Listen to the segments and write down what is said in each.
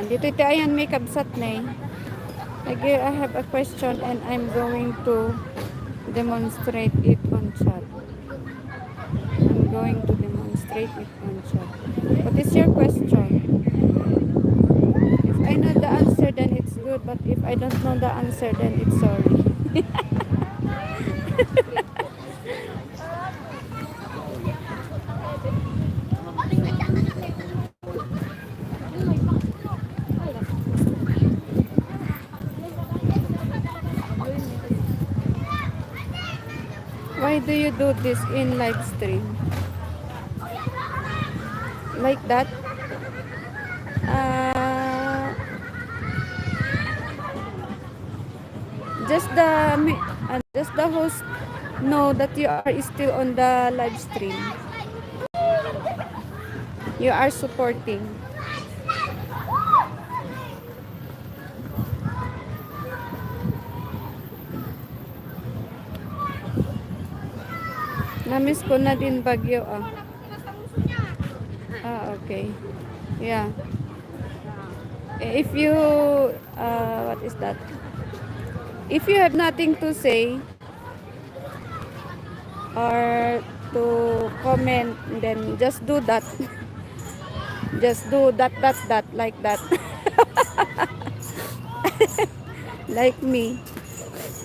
Ayan. Dito ito, ayan, may kabsat na eh. I have a question and I'm going to demonstrate it on chat. I'm going to demonstrate it on chat. What is your question? If I know the answer, then it's good. But if I don't know the answer, then it's sorry. Why do you do this in live stream? Like that? Uh, just the host know that you are still on the live stream. You are supporting. Namiss ko na din Bagyo ah. Okay. Yeah. If you what is that? If you have nothing to say or to comment, then just do that. Just do that like that. Like me.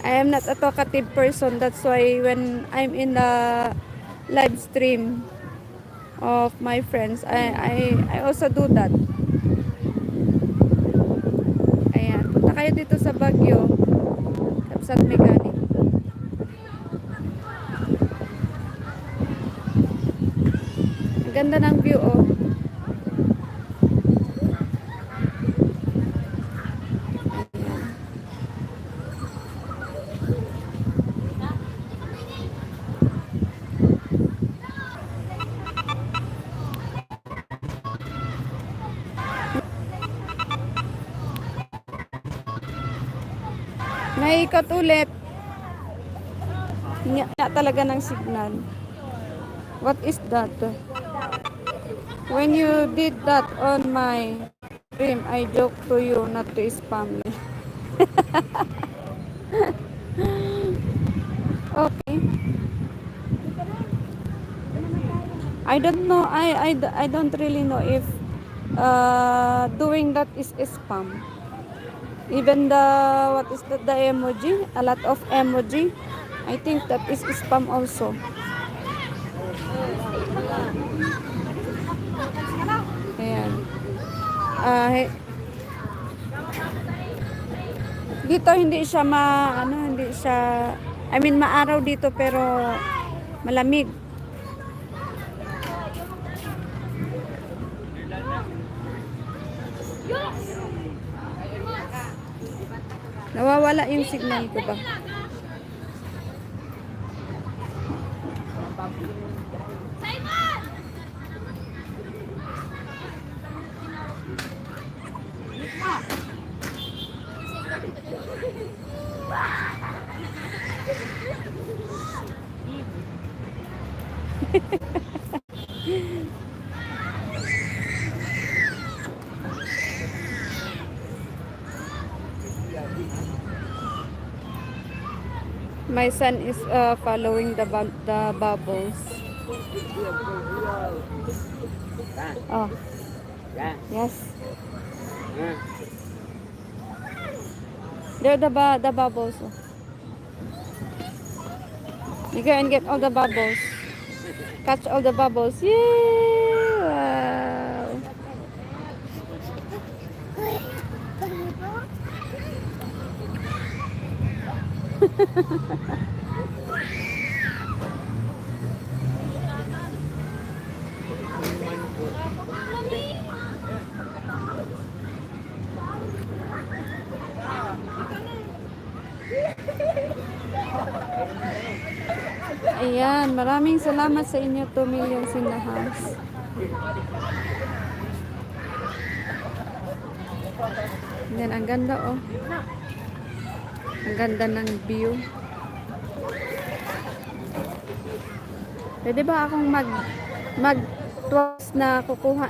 I am not a talkative person. That's why when I'm in the live stream of my friends, I also do that. Ayan. Punta kayo dito sa Baguio. Kapsat Mechanic. Ang ganda ng view oh. Naikot ulit. Hinga talaga ng signal. What is that? When you did that on my stream, I joke to you not to spam me. Okay. I don't know. I don't really know if doing that is spam. Even the what is that, the emoji, a lot of emoji, I think that is spam also. Ayan. Dito hindi siya hindi siya, I mean maaraw dito pero malamig. Nawawala yung signal ko ba? My son is following the bubbles. Oh. Yes. There the bubbles. Oh. You go and get all the bubbles. Catch all the bubbles. Yay! Wow. Ayan, maraming salamat sa inyo, 2 million sinahas. Yan, ang ganda oh. Ang ganda ng view. Pwede ba akong mag twice na kukuha